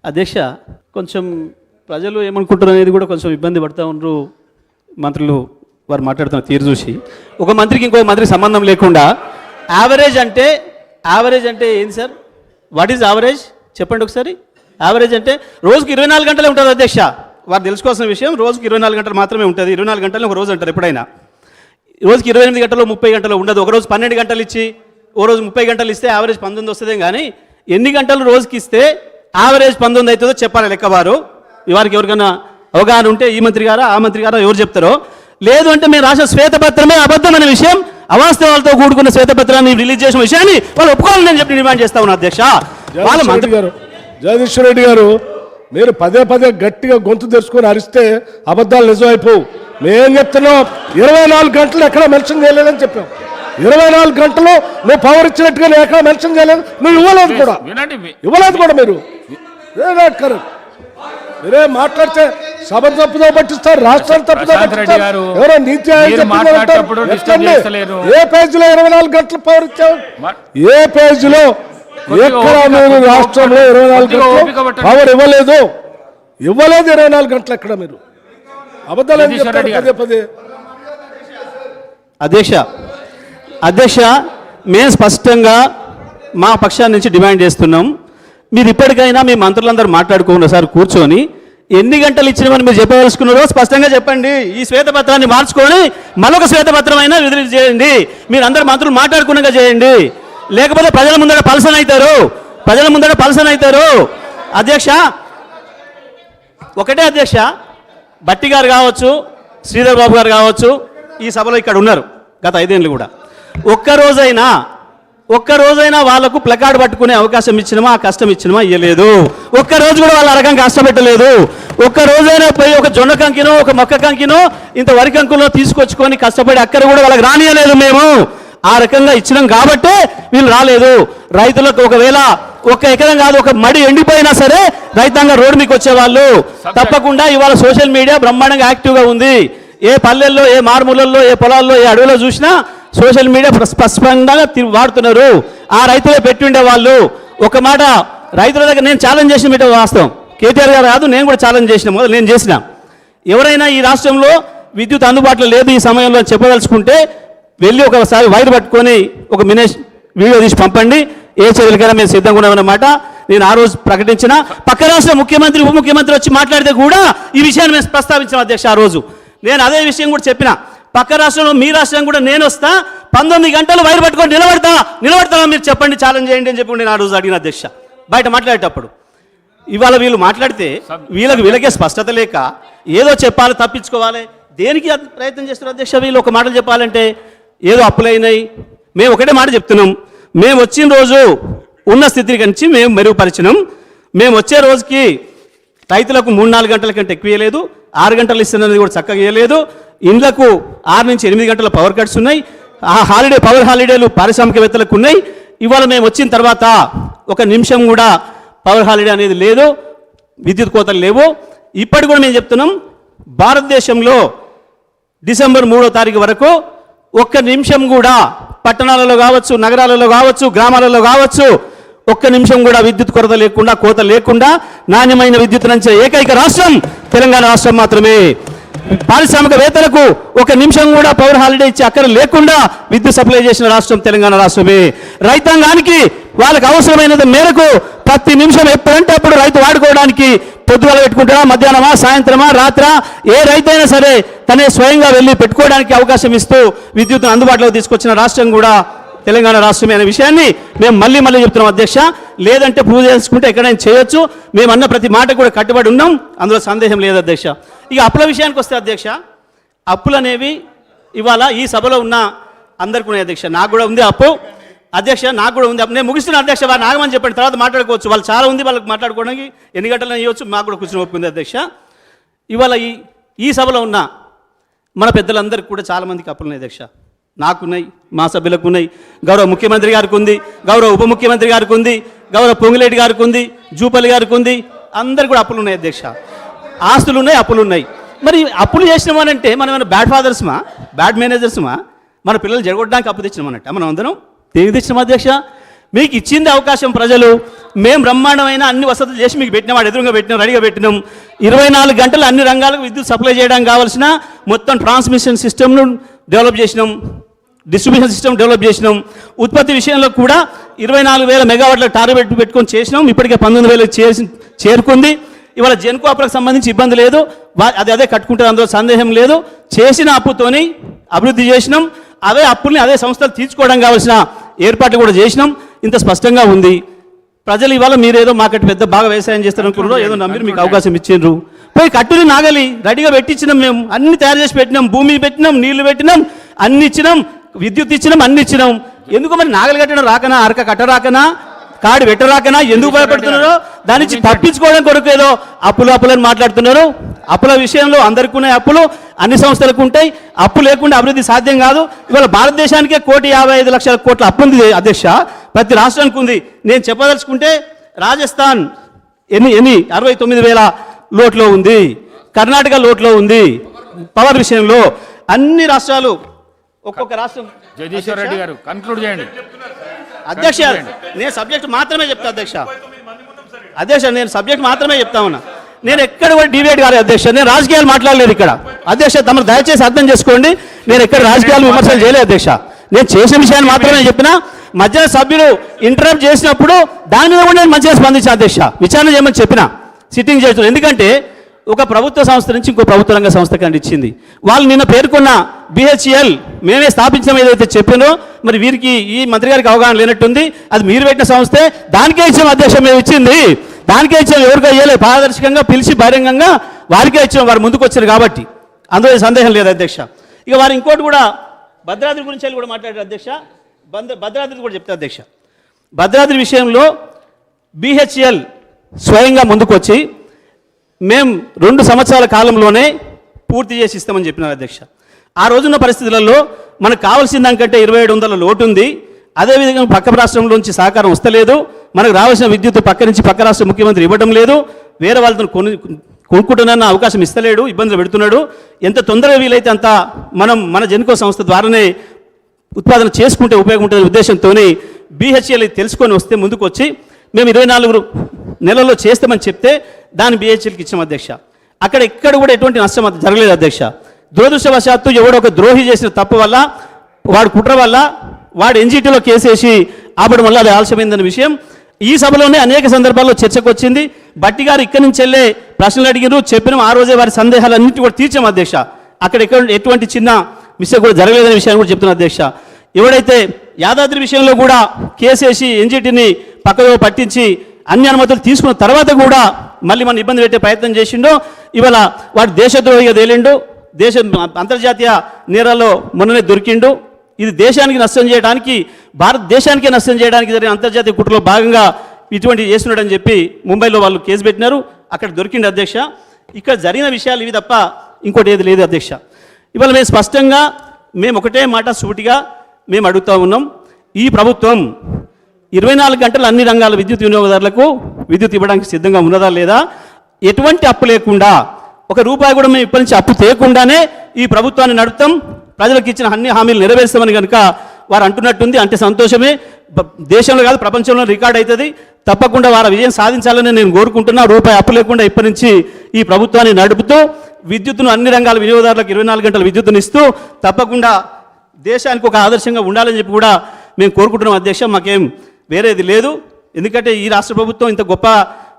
అధ్యక్ష, కొంచెం ప్రజలు ఏమనుకుంటారు అనేది కూడా కొంచెం ఇబ్బంది పడుతూ ఉన్నారు. మంత్రులు వారు మాట్లాడుతున్న తీరు చూసి ఒక మంత్రికి ఇంకో మంత్రికి సంబంధం లేకుండా యావరేజ్ అంటే ఏంది సార్? వాట్ ఈజ్ యావరేజ్ చెప్పండి ఒకసారి. యావరేజ్ అంటే రోజుకి 24 గంటలే ఉంటుంది అధ్యక్ష. వారు తెలుసుకోవాల్సిన విషయం, రోజుకి 24 గంటలు మాత్రమే ఉంటుంది. 24 గంటలు ఒక రోజు అంటారు ఎప్పుడైనా. రోజుకి 28 గంటలు 30 గంటలు ఉండదు. ఒకరోజు 12 గంటలు ఇచ్చి ఓ రోజు 30 గంటలు ఇస్తే యావరేజ్ 19 వస్తుందే కానీ ఎన్ని గంటలు రోజుకి ఇస్తే యావరేజ్ 19 అవుతుందో చెప్పాలి లెక్కవారు. వారికి ఎవరికైనా అవగాహన ఉంటే ఈ మంత్రి గారా ఆ మంత్రి గారా ఎవరు చెప్తారో. లేదు అంటే మేము రాసిన శ్వేతపత్రమే అబద్ధమైన విషయం, అవాస్తవాలతో కూడుకున్న శ్వేతపత్రాన్ని రిలీజ్ చేసిన విషయాన్ని వాళ్ళు ఒప్పుకోవాలని నేను చెప్పి డిమాండ్ చేస్తా ఉన్నా అధ్యక్ష. వాళ్ళ మంత్రి గారు జగదీశ్వర్ రెడ్డి గారు, మీరు పదే పదే గట్టిగా గొంతు తెరుచుకొని అరిస్తే అబద్ధాలు నిజం అయిపోవు. మేం చెప్తున్నాం 24 గంటలు ఎక్కడ మెన్షన్ చేయలేదని చెప్పాం. 24 గంటలు నువ్వు పవర్ ఇచ్చినట్టుగా నేను ఎక్కడ మెన్షన్ చేయలేదు. నువ్వు ఇవ్వలేదు కూడా మీరు. మీరే మాట్లాడితే సభ తప్పుదో పట్టిస్తారు, రాష్ట్రాన్ని తప్పుదో పట్టిస్తారు. ఎవరో నీతి ఏ పేజీలో 24 గంటలు పవర్ ఇచ్చావు? ఏ పేజీలో ఎక్కడ మీరు రాష్ట్రంలో 24 గంటలు పవర్ ఇవ్వలేదు? 24 గంటలు ఎక్కడ మీరు అబద్ధాలు ఏం చెప్తారు పదే పదే? అధ్యక్ష, మేము స్పష్టంగా మా పక్షాన్ని నుంచి డిమాండ్ చేస్తున్నాం. మీరు ఇప్పటికైనా మీ మంత్రులందరూ మాట్లాడుకోండి సార్, కూర్చొని ఎన్ని గంటలు ఇచ్చినామని మీరు చెప్పదలుచుకున్నారో స్పష్టంగా చెప్పండి. ఈ శ్వేతపత్రాన్ని మార్చుకొని మరొక శ్వేతపత్రం అయినా రిలీజ్ చేయండి. మీరు అందరు మంత్రులు మాట్లాడుకున్నాగా చేయండి. లేకపోతే ప్రజల ముందర పలసన అవుతారు. అధ్యక్ష, ఒకటే అధ్యక్ష, భట్టి గారు కావచ్చు, శ్రీధర్ బాబు గారు కావచ్చు, ఈ సభలో ఇక్కడ ఉన్నారు గత 5 ఏళ్ళు కూడా. ఒక్కరోజైనా వాళ్ళకు ప్లకార్డ్ పట్టుకునే అవకాశం ఇచ్చినమా, కష్టం ఇచ్చినమా? ఇవ్వలేదు. ఒక్కరోజు కూడా వాళ్ళ రకం కష్టపెట్టలేదు. ఒక్కరోజైనా పోయి ఒక జొన్న కంకినో ఒక మొక్క కంకినో ఇంత వరి కంకులో తీసుకొచ్చుకొని కష్టపడి అక్కడ కూడా వాళ్ళకి రానియలేదు. మేము ఆ రకంగా ఇచ్చినాం కాబట్టే వీళ్ళు రాలేదు. రైతులకు ఒకవేళ 1 ఎకరం కాదు, ఒక మడి ఎండిపోయినా సరే రైతాంగ రోడ్డు మీకు వచ్చేవాళ్ళు. తప్పకుండా ఇవాళ సోషల్ మీడియా బ్రహ్మాండంగా యాక్టివ్గా ఉంది. ఏ పల్లెల్లో, ఏ మారుమూలల్లో, ఏ పొలాల్లో, ఏ అడవిలో చూసినా సోషల్ మీడియా స్పష్టంగా వాడుతున్నారు. ఆ రైతులే పెట్టి ఉండే వాళ్ళు. ఒక మాట రైతుల దగ్గర నేను ఛాలెంజ్ చేసిన మీట వాస్తవం. కేటీఆర్ గారు కాదు, నేను కూడా ఛాలెంజ్ చేసిన, మొదలు నేను చేసిన. ఎవరైనా ఈ రాష్ట్రంలో విద్యుత్ అందుబాటులో లేదు ఈ సమయంలో చెప్పదలుచుకుంటే వెళ్ళి ఒకసారి వైర్ పట్టుకొని ఒక వీడియో తీసి పంపండి. ఏ చర్యలకైనా మేము సిద్ధంగా ఉన్నామన్నమాట నేను ఆ రోజు ప్రకటించిన. పక్క రాష్ట్ర ముఖ్యమంత్రి, ఉప ముఖ్యమంత్రి వచ్చి మాట్లాడితే కూడా ఈ విషయాన్ని మేము ప్రస్తావించాం అధ్యక్ష. ఆ రోజు నేను అదే విషయం కూడా చెప్పిన. పక్క రాష్ట్రంలో మీ రాష్ట్రం కూడా నేను వస్తా, 19 గంటలు వైర్ పట్టుకొని నిలబడతా మీరు చెప్పండి, ఛాలెంజ్ చేయండి అని చెప్పి నేను ఆ రోజు అడిగిన అధ్యక్ష బయట మాట్లాడేటప్పుడు. ఇవాళ వీళ్ళు మాట్లాడితే వీళ్ళకే స్పష్టత లేక ఏదో చెప్పాలి, తప్పించుకోవాలి. దేనికి ప్రయత్నం చేస్తున్నారు అధ్యక్ష? వీళ్ళు ఒక మాటలు చెప్పాలంటే ఏదో అప్పులైనాయి. మేము ఒకటే మాట చెప్తున్నాం, మేము వచ్చిన రోజు ఉన్న స్థితి నుంచి మేము మెరుగుపరిచినాం. మేము వచ్చే రోజుకి రైతులకు 3-4 గంటల కంటే ఎక్కువ ఇవ్వలేదు, 6 గంటలు ఇస్తున్నది కూడా చక్కగా ఇవ్వలేదు. ఇండ్లకు 6 నుంచి 8 గంటల పవర్ కట్స్ ఉన్నాయి. ఆ పవర్ హాలిడేలు పారిశ్రామికవేత్తలకు ఉన్నాయి. ఇవాళ మేము వచ్చిన తర్వాత 1 నిమిషం కూడా పవర్ హాలిడే అనేది లేదు, విద్యుత్ కోతలు లేవు. ఇప్పటి కూడా మేము చెప్తున్నాం, భారతదేశంలో డిసెంబర్ 3వ తారీఖు వరకు 1 నిమిషం కూడా పట్టణాలలో కావచ్చు, నగరాలలో కావచ్చు, గ్రామాలలో కావచ్చు 1 నిమిషం కూడా విద్యుత్ కొరత లేకుండా, కోత లేకుండా నాణ్యమైన విద్యుత్ నంచే ఏకైక రాష్ట్రం తెలంగాణ రాష్ట్రం మాత్రమే. పారిశ్రామికవేత్తలకు 1 నిమిషం కూడా పవర్ హాలిడే ఇచ్చి అక్కడ లేకుండా విద్యుత్ సప్లై చేసిన రాష్ట్రం తెలంగాణ రాష్ట్రమే. రైతాంగానికి వాళ్ళకి అవసరమైనంత మేరకు ప్రతి నిమిషం ఎప్పుడంటే అప్పుడు రైతు వాడుకోవడానికి పొద్దుగల పెట్టుకుంటారా, మధ్యాహ్నమా, సాయంత్రమా, రాత్రా, ఏ రైతైనా సరే తనే స్వయంగా వెళ్ళి పెట్టుకోవడానికి అవకాశం ఇస్తూ విద్యుత్తును అందుబాటులోకి తీసుకొచ్చిన రాష్ట్రం కూడా తెలంగాణ రాష్ట్రమే అనే విషయాన్ని మేము మళ్ళీ చెప్తున్నాం అధ్యక్ష. లేదంటే ప్రూవ్ చేసుకుంటే ఎక్కడైనా చేయొచ్చు. మేము అన్న ప్రతి మాట కూడా కట్టుబడి ఉన్నాం, అందులో సందేహం లేదు అధ్యక్ష. ఇక అప్పుల విషయానికి వస్తే అధ్యక్ష, అప్పులు అనేవి ఇవాళ ఈ సభలో ఉన్న అందరికీ ఉన్నాయి అధ్యక్ష. నాకు కూడా ఉంది అప్పు అధ్యక్ష, నాకు కూడా ఉంది. నేను ముగిస్తున్నాను అధ్యక్ష, వారు నాగమని చెప్పండి, తర్వాత మాట్లాడుకోవచ్చు. వాళ్ళు చాలా ఉంది, వాళ్ళకి మాట్లాడుకోవడానికి ఎన్ని గంటలు ఇవ్వచ్చు, మాకు కూడా కూర్చొని ఒప్పుకుంది అధ్యక్ష. ఇవాళ ఈ సభలో ఉన్న మన పెద్దలందరికీ కూడా చాలామందికి అప్పులు ఉన్నాయి అధ్యక్ష. నాకున్నాయి, మా సభ్యులకు ఉన్నాయి, గౌరవ ముఖ్యమంత్రి గారికి ఉంది, గౌరవ ఉప ముఖ్యమంత్రి గారికి ఉంది, గౌరవ పొంగులేటి గారికి ఉంది, జూపల్లి గారికి ఉంది. అందరికి కూడా అప్పులు ఉన్నాయి అధ్యక్ష. ఆస్తులు ఉన్నాయి, అప్పులు ఉన్నాయి. మరి అప్పులు చేసినామనంటే మనం ఏమైనా బ్యాడ్ ఫాదర్స్మా, బ్యాడ్ మేనేజర్స్మా? మన పిల్లలు జరగొట్టడానికి అప్పు తెచ్చినామన్నట్ట మనం అందరం దేనికి తెచ్చినాం అధ్యక్ష? మీకు ఇచ్చింది అవకాశం ప్రజలు. మేము బ్రహ్మాండమైన అన్ని వసతులు చేసి మీకు పెట్టినాం, వాడు ఎదురుగా పెట్టినాం, రెడీగా పెట్టినాం. 24 గంటలు అన్ని రంగాలకు విద్యుత్ సప్లై చేయడానికి కావాల్సిన మొత్తం ట్రాన్స్మిషన్ సిస్టమ్ను డెవలప్ చేసినాం, డిస్ట్రిబ్యూషన్ సిస్టమ్ డెవలప్ చేసినాం. ఉత్పత్తి విషయంలో కూడా 24,000 మెగావాట్ల టార్గెట్ పెట్టుకొని చేసినాం. ఇప్పటికే 19,000 చేరుకుంది. ఇవాళ జెన్కోఆప్లకు సంబంధించి ఇబ్బంది లేదు, అదే కట్టుకుంటారు, అందులో సందేహం లేదు. చేసిన అప్పుతోని అభివృద్ధి చేసినాం. అదే అప్పుల్ని అదే సంస్థలు తీర్చుకోవడం కావాల్సిన ఏర్పాట్లు కూడా చేసినాం. ఇంత స్పష్టంగా ఉంది. ప్రజలు ఇవాళ మీరేదో మాకట్టు పెద్ద బాగా వ్యవసాయం చేస్తారనుకున్నారో ఏదో నమ్మిరు, మీకు అవకాశం ఇచ్చిండ్రు. పోయి కట్టుని నాగలి రెడీగా పెట్టించినాం, మేము అన్ని తయారు చేసి పెట్టినాం, భూమి పెట్టినాం, నీళ్లు పెట్టినాం, అన్ని ఇచ్చినాం, విద్యుత్ ఇచ్చినాం, అన్ని ఇచ్చినాం. ఎందుకు మరి నాగలి కట్టడం రాకనా, అరక కట్ట రాకనా, కాడి పెట్టరాకనా, ఎందుకు భయపడుతున్నారో దాని నుంచి తప్పించుకోవడం కొరకు ఏదో అప్పులని మాట్లాడుతున్నారు. అప్పుల విషయంలో అందరికీ ఉన్నాయి అప్పులు, అన్ని సంస్థలకు ఉంటాయి. అప్పు లేకుండా అభివృద్ధి సాధ్యం కాదు. ఇవాళ భారతదేశానికే 1,55,00,000 కోట్ల అప్పు ఉంది అధ్యక్ష, ప్రతి రాష్ట్రానికి ఉంది. నేను చెప్పదలుచుకుంటే రాజస్థాన్ ఎన్ని 69,000 లోట్లో ఉంది, కర్ణాటక లోట్లో ఉంది. పవర్ విషయంలో అన్ని రాష్ట్రాలు ఒక్కొక్క రాష్ట్రం. జగదీశ్వర్ రెడ్డి గారు కన్క్లూడ్ చేయండి అధ్యక్ష. నేను సబ్జెక్ట్ మాత్రమే చెప్తా అధ్యక్ష. నేను సబ్జెక్ట్ మాత్రమే చెప్తా ఉన్నా. నేను ఎక్కడ కూడా డిబేట్ కాలేదు అధ్యక్ష. నేను రాజకీయాలు మాట్లాడలేదు ఇక్కడ అధ్యక్ష. తమరు దయచేసి అర్థం చేసుకోండి, నేను ఎక్కడ రాజకీయాలు విమర్శలు చేయలేదు అధ్యక్ష. నేను చేసిన విషయాన్ని మాత్రమే చెప్పినా. మధ్య సభ్యులు ఇంటరప్ట్ చేసినప్పుడు దాని మీద కూడా నేను మంచిగా స్పందించాను అధ్యక్ష. విచారణ చేయమని చెప్పిన సిట్టింగ్ చేస్తున్నాను. ఎందుకంటే ఒక ప్రభుత్వ సంస్థ నుంచి ఇంకో ప్రభుత్వ రంగ సంస్థకి అందించింది. వాళ్ళు నిన్న పేర్కొన్న బిహెచ్ఎల్ మేమే స్థాపించడం ఏదైతే చెప్పానో, మరి వీరికి ఈ మంత్రి గారికి అవగాహన లేనట్టుంది. అది మీరు పెట్టిన సంస్థే, దానికే ఇచ్చాం అధ్యక్ష. మేము ఇచ్చింది దానికే ఇచ్చాం, ఎవరికో ఇవ్వలేదు. పారదర్శకంగా పిలిచి బహిరంగంగా వారికే ఇచ్చాం, వారు ముందుకు వచ్చారు కాబట్టి అందులో సందేహం లేదు అధ్యక్ష. ఇక వారు ఇంకోటి కూడా భద్రాద్రి గురించి కూడా మాట్లాడారు అధ్యక్ష. భద్రాద్రి కూడా చెప్తారు అధ్యక్ష. భద్రాద్రి విషయంలో బిహెచ్ఎల్ స్వయంగా ముందుకు వచ్చి మేము 2 సంవత్సరాల కాలంలోనే పూర్తి చేసి ఇస్తామని చెప్పినారు అధ్యక్ష. ఆ రోజున్న పరిస్థితులలో మనకు కావాల్సిన దానికంటే 2,700 లోటు ఉంది. అదేవిధంగా పక్క రాష్ట్రంలోంచి సహకారం వస్తలేదు. మనకు రావాల్సిన విద్యుత్ పక్క నుంచి పక్క రాష్ట్ర ముఖ్యమంత్రి ఇవ్వడం లేదు. వేరే వాళ్ళతో కొనుక్కుంటున్న అవకాశం ఇస్తలేడు, ఇబ్బందులు పెడుతున్నాడు. ఎంత తొందరగా వీలైతే అంత మన జెన్కో సంస్థ ద్వారానే ఉత్పాదన చేసుకుంటే ఉపయోగం ఉంటుంది ఉద్దేశంతో బిహెచ్ఎల్ తెలుసుకొని వస్తే ముందుకు వచ్చి మేము 24 నెలల్లో చేస్తామని చెప్తే దాన్ని బిహెచ్ఎల్కి ఇచ్చాం అధ్యక్ష. అక్కడ ఎక్కడ కూడా ఎటువంటి నష్టం జరగలేదు అధ్యక్ష. దురదృష్టవశాత్తు ఎవడో ఒక ద్రోహి చేసిన తప్పు వల్ల, వాడు కుట్ర వల్ల, వాడు ఎన్జిటీలో కేసేసి ఆపడం వల్ల అది ఆలస్యమైందన్న విషయం ఈ సభలోనే అనేక సందర్భాల్లో చర్చకు వచ్చింది. బట్టి గారు ఇక్కడి నుంచి వెళ్ళే ప్రశ్నలు అడిగారు, చెప్పినాం. ఆ రోజే వారి సందేహాలన్నింటి కూడా తీర్చాం అధ్యక్ష. అక్కడ ఎటువంటి చిన్న మిస్టేక్ కూడా జరగలేదనే విషయాన్ని కూడా చెప్తున్నా అధ్యక్ష. ఎవడైతే యాదాద్రి విషయంలో కూడా కేసేసి ఎన్జిటీని పక్కదో పట్టించి అన్ని అనుమతులు తీసుకున్న తర్వాత కూడా మళ్ళీ మన ఇబ్బంది పెట్టే ప్రయత్నం చేసిండో, ఇవాళ వాడు దేశద్రోహిగా తేలిండు. అంతర్జాతీయ నేరాల్లో మొన్ననే దొరికిండు. ఇది దేశానికి నష్టం చేయడానికి, భారతదేశానికే నష్టం చేయడానికి జరిగిన అంతర్జాతీయ కుట్రలో భాగంగా ఇటువంటి చేస్తున్నాడని చెప్పి ముంబైలో వాళ్ళు కేసు పెట్టినారు. అక్కడ దొరికిండు అధ్యక్ష. ఇక్కడ జరిగిన విషయాలు ఇవి తప్ప ఇంకోటి ఏది లేదు అధ్యక్ష. ఇవాళ మేము స్పష్టంగా ఒకటే మాట సూటిగా మేము అడుగుతూ ఉన్నాం. ఈ ప్రభుత్వం 24 గంటలు అన్ని రంగాల విద్యుత్ వినియోగదారులకు విద్యుత్ ఇవ్వడానికి సిద్ధంగా ఉన్నదా లేదా? ఎటువంటి అప్పు లేకుండా, ₹1 కూడా మేము ఇప్పటి నుంచి అప్పు తేకుండానే ఈ ప్రభుత్వాన్ని నడుపుతాం, ప్రజలకు ఇచ్చిన అన్ని హామీలు నెరవేరుస్తామని కనుక వారు అంటున్నట్టుంది. అంటే సంతోషమే. దేశంలో కాదు ప్రపంచంలో రికార్డ్ అవుతుంది. తప్పకుండా వారి విజయం సాధించాలని నేను కోరుకుంటున్నా. ₹1 అప్పు లేకుండా ఇప్పటి నుంచి ఈ ప్రభుత్వాన్ని నడుపుతూ విద్యుత్తును అన్ని రంగాల వినియోగదారులకు 24 గంటల విద్యుత్తును ఇస్తూ తప్పకుండా దేశానికి ఒక ఆదర్శంగా ఉండాలని చెప్పి కూడా మేము కోరుకుంటున్నాం అధ్యక్ష. మాకేం వేరేది లేదు. ఎందుకంటే ఈ రాష్ట్ర ప్రభుత్వం ఇంత గొప్ప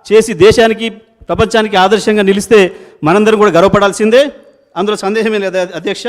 చేసి దేశానికి ప్రపంచానికి ఆదర్శంగా నిలిస్తే మనందరం కూడా గర్వపడాల్సిందే, అందులో సందేహమే లేదు అధ్యక్ష.